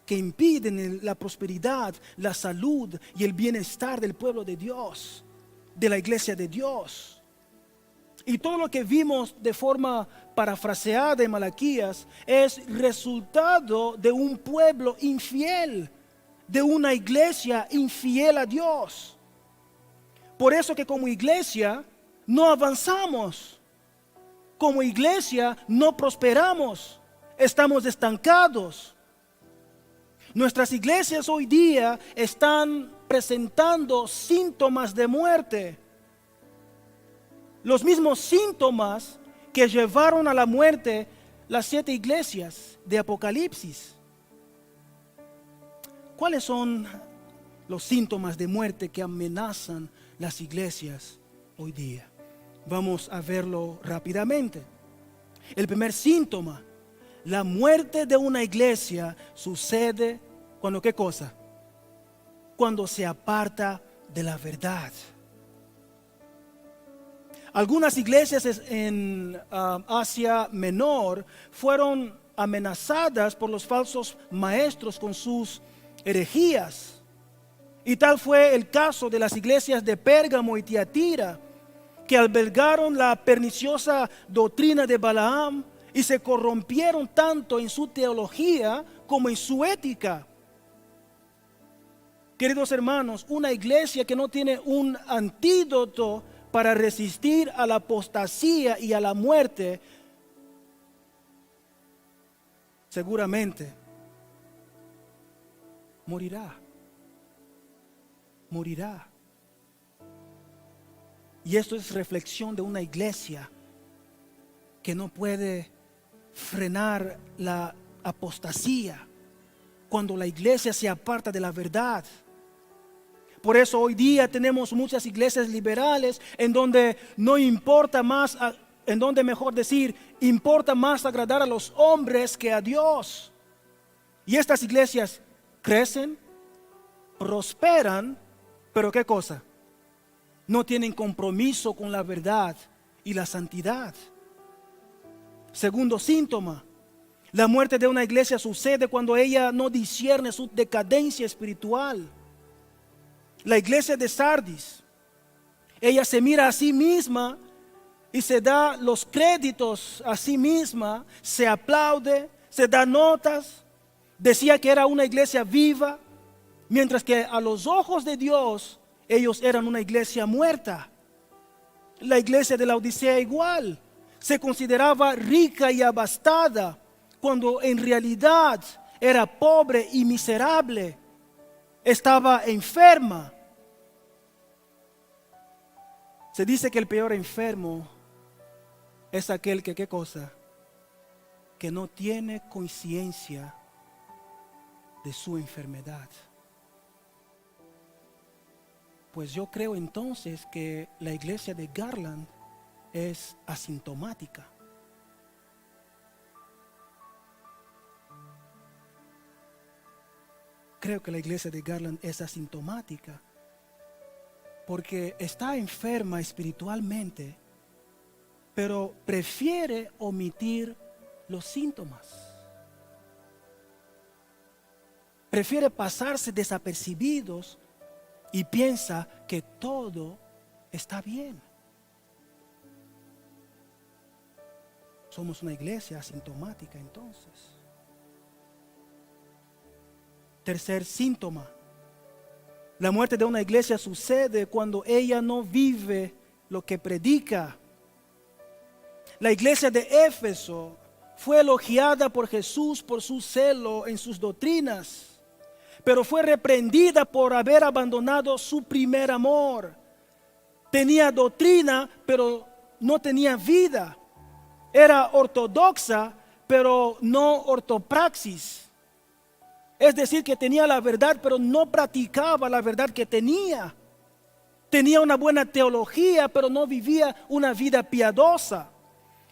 que impiden la prosperidad, la salud y el bienestar del pueblo de Dios, de la iglesia de Dios. Y todo lo que vimos de forma parafraseada en Malaquías es resultado de un pueblo infiel, de una iglesia infiel a Dios. Por eso que como iglesia no avanzamos. Como iglesia no prosperamos, estamos estancados. Nuestras iglesias hoy día están presentando síntomas de muerte. Los mismos síntomas que llevaron a la muerte las 7 iglesias de Apocalipsis. ¿Cuáles son los síntomas de muerte que amenazan las iglesias hoy día? Vamos a verlo rápidamente. El primer síntoma, la muerte de una iglesia sucede cuando ¿qué cosa? Cuando se aparta de la verdad. Algunas iglesias en Asia Menor fueron amenazadas por los falsos maestros con sus herejías. Y tal fue el caso de las iglesias de Pérgamo y Tiatira, que albergaron la perniciosa doctrina de Balaam y se corrompieron tanto en su teología como en su ética. Queridos hermanos, una iglesia que no tiene un antídoto para resistir a la apostasía y a la muerte, seguramente morirá. Morirá. Y esto es reflexión de una iglesia que no puede frenar la apostasía cuando la iglesia se aparta de la verdad. Por eso hoy día tenemos muchas iglesias liberales en donde no importa más, en donde mejor decir, importa más agradar a los hombres que a Dios. Y estas iglesias crecen, prosperan, pero ¿qué cosa? No tienen compromiso con la verdad y la santidad. Segundo síntoma, la muerte de una iglesia sucede cuando ella no discierne su decadencia espiritual. La iglesia de Sardis, ella se mira a sí misma y se da los créditos a sí misma, se aplaude, se da notas, decía que era una iglesia viva, mientras que a los ojos de Dios ellos eran una iglesia muerta. La iglesia de la Odisea igual, se consideraba rica y abastada, cuando en realidad era pobre y miserable. Estaba enferma. Se dice que el peor enfermo es aquel que, ¿qué cosa? Que no tiene conciencia de su enfermedad. Pues yo creo entonces que la iglesia de Garland es asintomática. Creo que la iglesia de Garland es asintomática porque está enferma espiritualmente, pero prefiere omitir los síntomas. Prefiere pasarse desapercibidos y piensa que todo está bien. Somos una iglesia asintomática entonces. Tercer síntoma. La muerte de una iglesia sucede cuando ella no vive lo que predica. La iglesia de Éfeso fue elogiada por Jesús por su celo en sus doctrinas, pero fue reprendida por haber abandonado su primer amor. Tenía doctrina, pero no tenía vida. Era ortodoxa, pero no ortopraxis. Es decir, que tenía la verdad, pero no practicaba la verdad que tenía. Tenía una buena teología, pero no vivía una vida piadosa.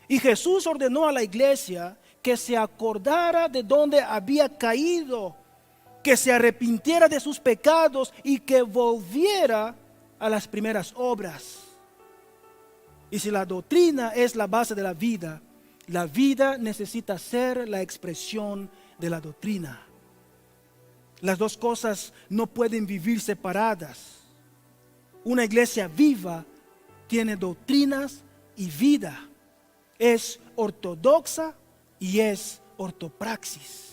Y Jesús ordenó a la iglesia que se acordara de donde había caído, que se arrepintiera de sus pecados y que volviera a las primeras obras. Y si la doctrina es la base de la vida necesita ser la expresión de la doctrina. Las dos cosas no pueden vivir separadas. Una iglesia viva tiene doctrinas y vida. Es ortodoxa y es ortopraxis.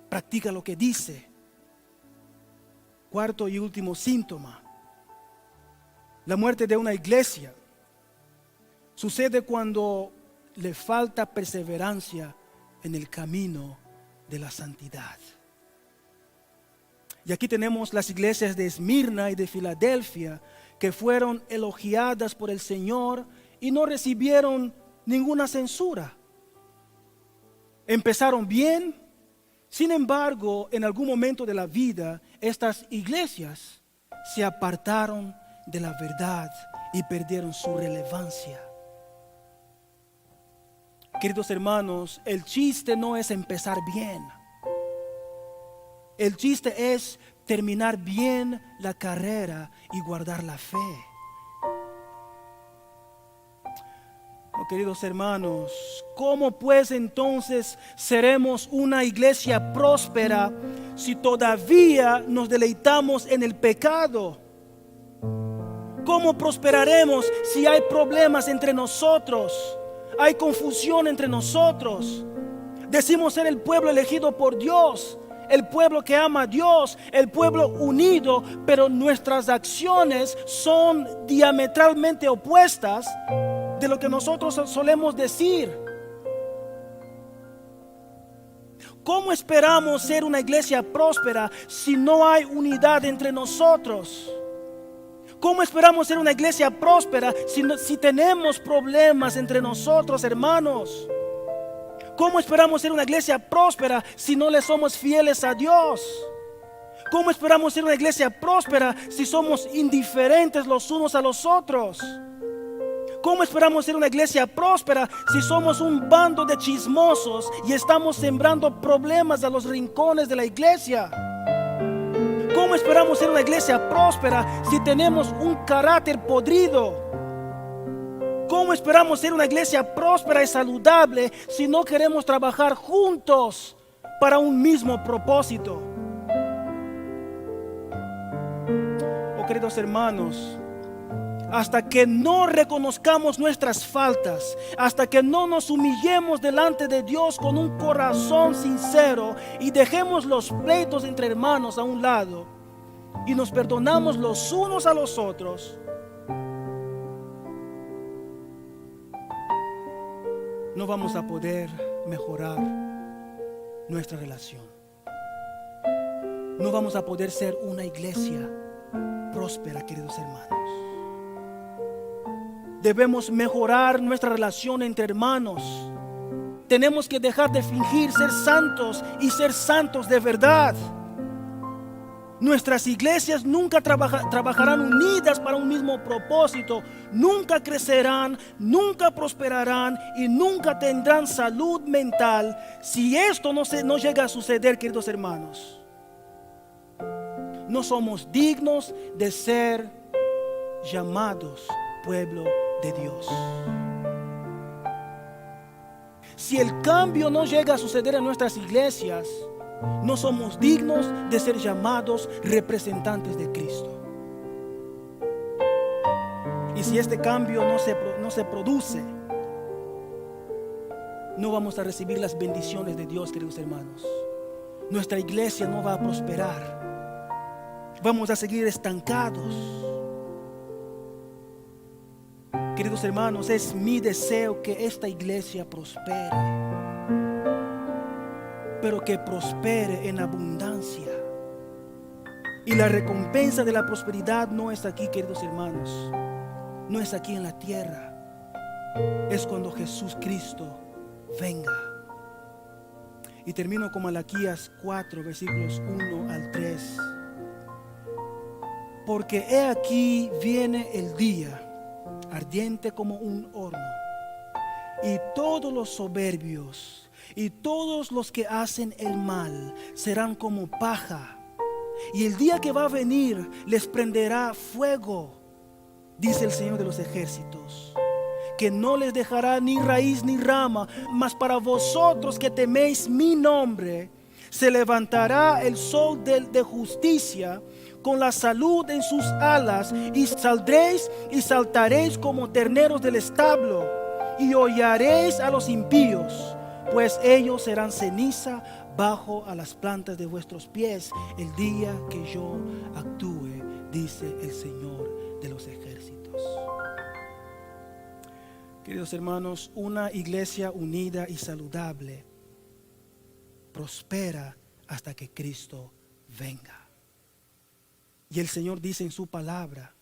Practica lo que dice. Cuarto y último síntoma. La muerte de una iglesia sucede cuando le falta perseverancia en el camino de la santidad. Y aquí tenemos las iglesias de Esmirna y de Filadelfia que fueron elogiadas por el Señor y no recibieron ninguna censura. Empezaron bien, Sin embargo, en algún momento de la vida, estas iglesias se apartaron de la verdad y perdieron su relevancia. Queridos hermanos, el chiste no es empezar bien. El chiste es terminar bien la carrera y guardar la fe. Oh, queridos hermanos, ¿cómo pues entonces seremos una iglesia próspera si todavía nos deleitamos en el pecado? ¿Cómo prosperaremos si hay problemas entre nosotros? Hay confusión entre nosotros. Decimos ser el pueblo elegido por Dios, el pueblo que ama a Dios, el pueblo unido, pero nuestras acciones son diametralmente opuestas de lo que nosotros solemos decir. ¿Cómo esperamos ser una iglesia próspera si no hay unidad entre nosotros? ¿Cómo esperamos ser una iglesia próspera si tenemos problemas entre nosotros, hermanos? ¿Cómo esperamos ser una iglesia próspera si no le somos fieles a Dios? ¿Cómo esperamos ser una iglesia próspera si somos indiferentes los unos a los otros? ¿Cómo esperamos ser una iglesia próspera si somos un bando de chismosos y estamos sembrando problemas a los rincones de la iglesia? ¿Cómo esperamos ser una iglesia próspera si tenemos un carácter podrido? ¿Cómo esperamos ser una iglesia próspera y saludable si no queremos trabajar juntos para un mismo propósito? Oh, queridos hermanos, hasta que no reconozcamos nuestras faltas, hasta que no nos humillemos delante de Dios con un corazón sincero y dejemos los pleitos entre hermanos a un lado y nos perdonamos los unos a los otros, no vamos a poder mejorar nuestra relación. No vamos a poder ser una iglesia próspera, queridos hermanos. Debemos mejorar nuestra relación entre hermanos. Tenemos que dejar de fingir ser santos y ser santos de verdad. Nuestras iglesias nunca trabajarán unidas para un mismo propósito, nunca crecerán, nunca prosperarán y nunca tendrán salud mental si esto no llega a suceder, queridos hermanos. No somos dignos de ser llamados pueblo de Dios. Si el cambio no llega a suceder en nuestras iglesias, no somos dignos de ser llamados representantes de Cristo. Y si este cambio no se produce, no vamos a recibir las bendiciones de Dios, queridos hermanos. Nuestra iglesia no va a prosperar. Vamos a seguir estancados. Queridos hermanos, es mi deseo que esta iglesia prospere, pero que prospere en abundancia. Y la recompensa de la prosperidad no es aquí, queridos hermanos, no es aquí en la tierra, es cuando Jesús Cristo venga. Y termino con Malaquías 4, versículos 1 al 3. Porque he aquí viene el día, ardiente como un horno, y todos los soberbios y todos los que hacen el mal serán como paja, y el día que va a venir les prenderá fuego, dice el Señor de los ejércitos, que no les dejará ni raíz ni rama. Mas para vosotros que teméis mi nombre, se levantará el sol de justicia con la salud en sus alas, y saldréis y saltaréis como terneros del establo, y hollaréis a los impíos, pues ellos serán ceniza bajo a las plantas de vuestros pies el día que yo actúe, dice el Señor de los ejércitos. Queridos hermanos, una iglesia unida y saludable prospera hasta que Cristo venga. Y el Señor dice en su palabra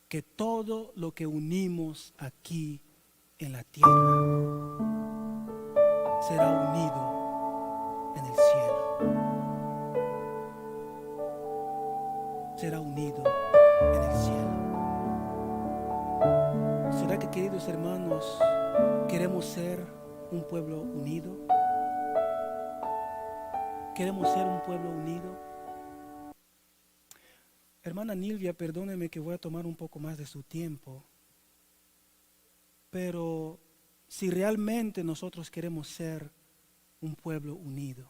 que todo lo que unimos aquí en la tierra será unido en el cielo. Será unido en el cielo. ¿Será que, queridos hermanos, queremos ser un pueblo unido? ¿Queremos ser un pueblo unido? Hermana Nilvia, perdóneme que voy a tomar un poco más de su tiempo, pero si realmente nosotros queremos ser un pueblo unido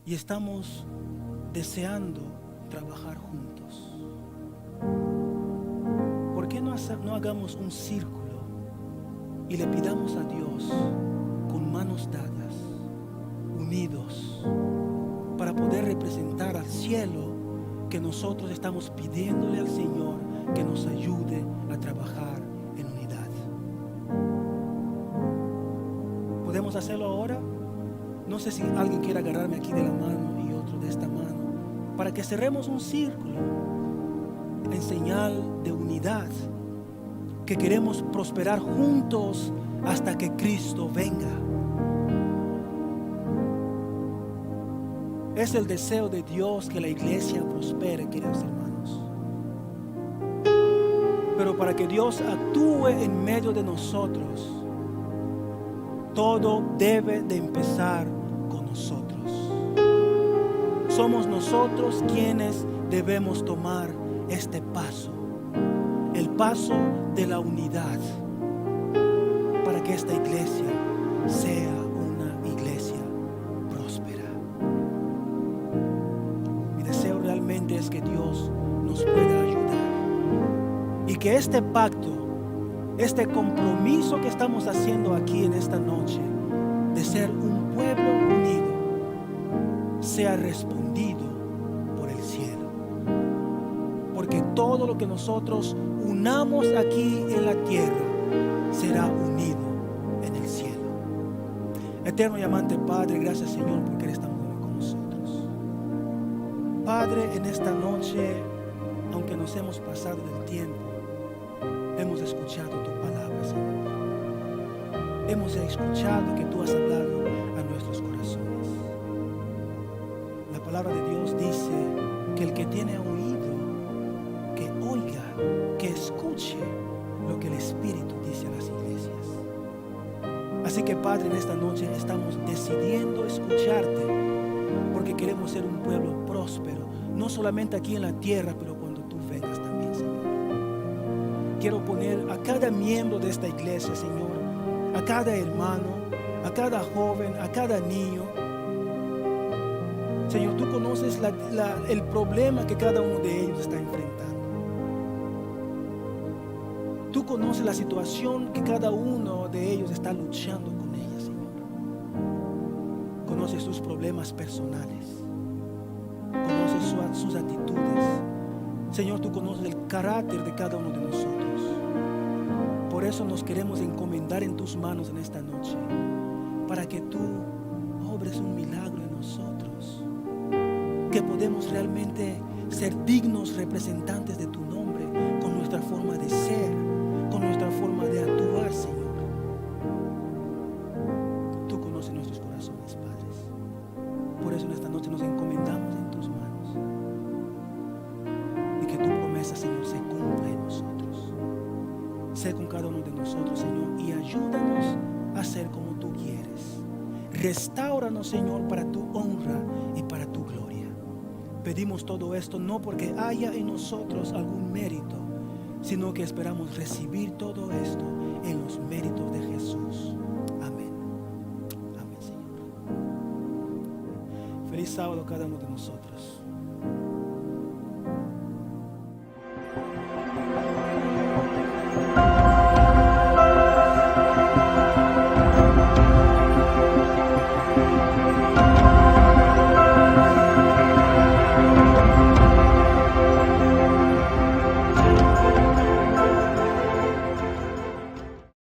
y estamos deseando trabajar juntos, ¿por qué no hagamos un círculo y le pidamos a Dios con manos dadas, unidos, para poder representar al cielo que nosotros estamos pidiéndole al Señor que nos ayude a trabajar en unidad? ¿Podemos hacerlo ahora? No sé si alguien quiere agarrarme aquí de la mano y otro de esta mano, para que cerremos un círculo en señal de unidad, que queremos prosperar juntos hasta que Cristo venga. Es el deseo de Dios que la iglesia prospere, queridos hermanos. Pero para que Dios actúe en medio de nosotros, todo debe de empezar con nosotros. Somos nosotros quienes debemos tomar este paso, el paso de la unidad, para que esta iglesia sea una iglesia próspera. Mi deseo realmente es que Dios nos pueda ayudar y que este pacto, este compromiso que estamos haciendo aquí en esta noche de ser un pueblo unido, sea respondido por el cielo. Porque todo lo que nosotros unamos aquí en la tierra será unido en el cielo. Eterno y amante Padre, gracias Señor porque eres tan bueno con nosotros. Padre, en esta noche, aunque nos hemos pasado del tiempo, hemos escuchado tu palabra, Señor. Hemos escuchado que tú has hablado a nuestros corazones. La palabra de Dios dice que el que tiene oído, que oiga, que escuche lo que el Espíritu dice a las iglesias. Así que Padre, en esta noche estamos decidiendo escucharte, porque queremos ser un pueblo próspero, no solamente aquí en la tierra, pero cuando tú vengas también, Señor. Quiero poner a cada miembro de esta iglesia, Señor, a cada hermano, a cada joven, a cada niño. Señor, tú conoces el problema que cada uno de ellos está enfrentando. Tú conoces la situación que cada uno de ellos está luchando con ella, Señor. Conoces sus problemas personales. Conoces sus actitudes. Señor, tú conoces el carácter de cada uno de nosotros. Por eso nos queremos encomendar en tus manos en esta noche, para que tú obres un milagro en nosotros, que podemos realmente ser dignos representantes de tu nombre, con nuestra forma de ser, con nuestra forma de actuar, Señor. Tú conoces nuestros corazones, Padres. Por eso en esta noche nos encomendamos en tus manos, y que tu promesa, Señor, se cumpla en nosotros. Sé con cada uno de nosotros, Señor, y ayúdanos a ser como tú quieres. Restáuranos, Señor, para tu honra y para tu gloria. Pedimos todo esto no porque haya en nosotros algún mérito, sino que esperamos recibir todo esto en los méritos de Jesús. Amén. Amén, Señor. Feliz sábado a cada uno de nosotros.